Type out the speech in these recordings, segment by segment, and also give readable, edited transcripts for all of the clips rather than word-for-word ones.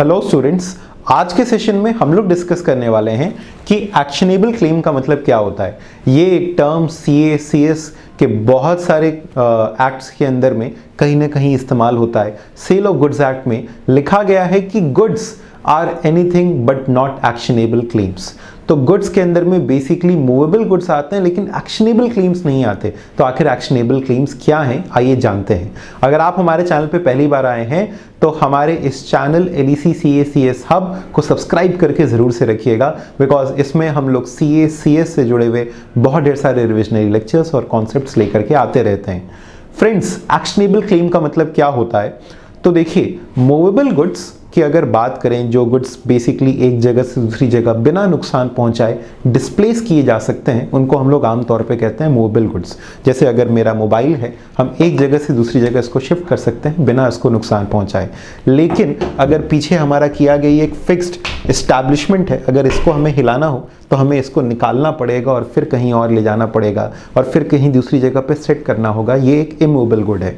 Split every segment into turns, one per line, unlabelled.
Hello students, आज के session में हम लोग डिस्कस करने वाले हैं कि एक्शनेबल क्लेम का मतलब क्या होता है। ये एक टर्म सीए सीएस के बहुत सारे एक्ट्स के अंदर में कहीं ना कहीं इस्तेमाल होता है। सेल ऑफ गुड्स एक्ट में लिखा गया है कि goods are anything but not actionable claims. तो गुड्स के अंदर में बेसिकली मूवेबल गुड्स आते हैं लेकिन एक्शनेबल क्लेम्स नहीं आते। तो आखिर एक्शनेबल क्लेम्स क्या हैं, आइए जानते हैं। अगर आप हमारे चैनल पे पहली बार आए हैं तो हमारे इस चैनल LEC CACS हब को सब्सक्राइब करके ज़रूर से रखिएगा, बिकॉज इसमें हम लोग CACS से जुड़े हुए बहुत ढेर सारे रिविजनरी लेक्चर्स और कॉन्सेप्ट्स लेकर के आते रहते हैं। फ्रेंड्स, एक्शनेबल क्लेम का मतलब क्या होता है? तो देखिए, मूवेबल गुड्स की अगर बात करें, जो गुड्स बेसिकली एक जगह से दूसरी जगह बिना नुकसान पहुंचाए डिस्प्लेस किए जा सकते हैं, उनको हम लोग आमतौर पे कहते हैं मूवेबल गुड्स। जैसे अगर मेरा मोबाइल है, हम एक जगह से दूसरी जगह इसको शिफ्ट कर सकते हैं बिना इसको नुकसान पहुंचाए। लेकिन अगर पीछे हमारा किया गई एक फिक्स्ड एस्टैब्लिशमेंट है, अगर इसको हमें हिलाना हो तो हमें इसको निकालना पड़ेगा और फिर कहीं और ले जाना पड़ेगा और फिर कहीं दूसरी जगह पर सेट करना होगा। ये एक इमूवेबल गुड है।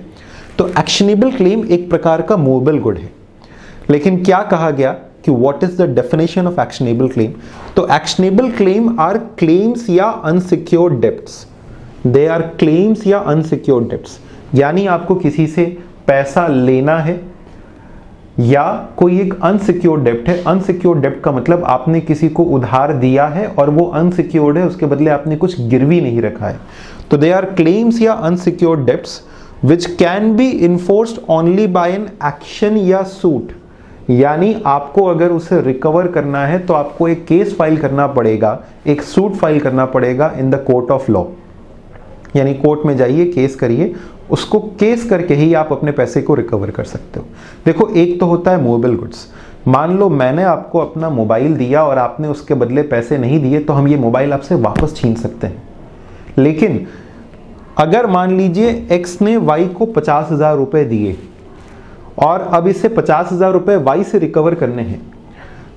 तो एक्शनेबल क्लेम एक प्रकार का मूवेबल गुड है। लेकिन क्या कहा गया कि what is the definition of actionable claim? तो एक्शनेबल क्लेम आर क्लेम्स या unsecured debts. They are claims या अनसिक्योर्ड डेब्ट्स, यानी आपको किसी से पैसा लेना है या कोई एक अनसिक्योर्ड डेब्ट है। अनसिक्योर्ड डेब्ट का मतलब आपने किसी को उधार दिया है और वो अनसिक्योर्ड है, उसके बदले आपने कुछ गिरवी नहीं रखा है। तो दे आर क्लेम्स या unsecured debts which can be enforced only by an action या सूट। यानी आपको अगर उसे रिकवर करना है तो आपको एक केस फाइल करना पड़ेगा, एक सूट फाइल करना पड़ेगा in the court of law. यानी कोर्ट में जाइए, केस करिए, उसको केस करके ही आप अपने पैसे को रिकवर कर सकते हो। देखो, एक तो होता है मूवेबल गुड्स। मान लो मैंने आपको अपना मोबाइल दिया और आपने उसके बदले पैसे नहीं दिए, तो हम ये मोबाइल आपसे वापस छीन सकते हैं। लेकिन अगर मान लीजिए X ने Y को 50,000 रुपए दिए और अब इसे 50,000 रुपए Y से रिकवर करने हैं,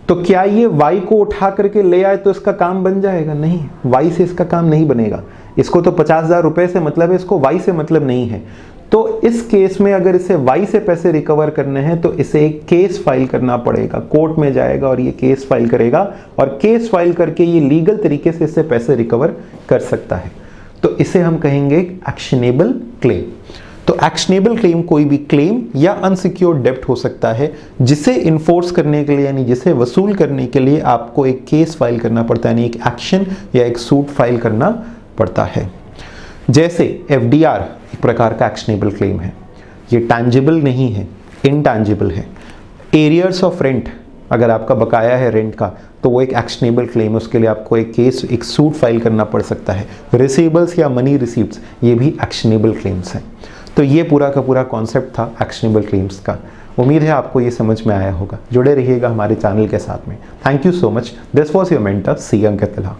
तो क्या ये Y को उठा करके ले आए तो इसका काम बन जाएगा? नहीं, Y से इसका काम नहीं बनेगा। इसको तो 50,000 रुपए से मतलब है, इसको Y से मतलब नहीं है। तो इस केस में अगर इसे Y से पैसे रिकवर करने हैं तो इसे एक केस फाइल करना पड़ेगा, कोर्ट में जाएगा और ये केस फाइल करेगा और केस फाइल करके ये लीगल तरीके से इससे पैसे रिकवर कर सकता है। तो इसे हम कहेंगे एक्शनेबल क्लेम। तो एक्शनेबल क्लेम कोई भी क्लेम या अनसिक्योर्ड डेब्ट हो सकता है जिसे इन्फोर्स करने के लिए, यानी जिसे वसूल करने के लिए आपको एक केस फाइल करना पड़ता है, यानी एक एक्शन या एक सूट फाइल करना पड़ता है। जैसे FDR एक प्रकार का एक्शनेबल क्लेम है। ये टैंजिबल नहीं है, इनटैंजिबल है। एरियर्स ऑफ रेंट, अगर आपका बकाया है रेंट का, तो वो एक एक्शनेबल क्लेम है, उसके लिए आपको एक केस, एक सूट फाइल करना पड़ सकता है। रिसीवेबल्स या मनी रिसीप्ट्स, ये भी एक्शनेबल क्लेम्स हैं। तो ये पूरा का पूरा कॉन्सेप्ट था एक्शनेबल क्लेम्स का। उम्मीद है आपको ये समझ में आया होगा। जुड़े रहिएगा हमारे चैनल के साथ में। Thank you so much. This was your mentor C. Ankit Tilha.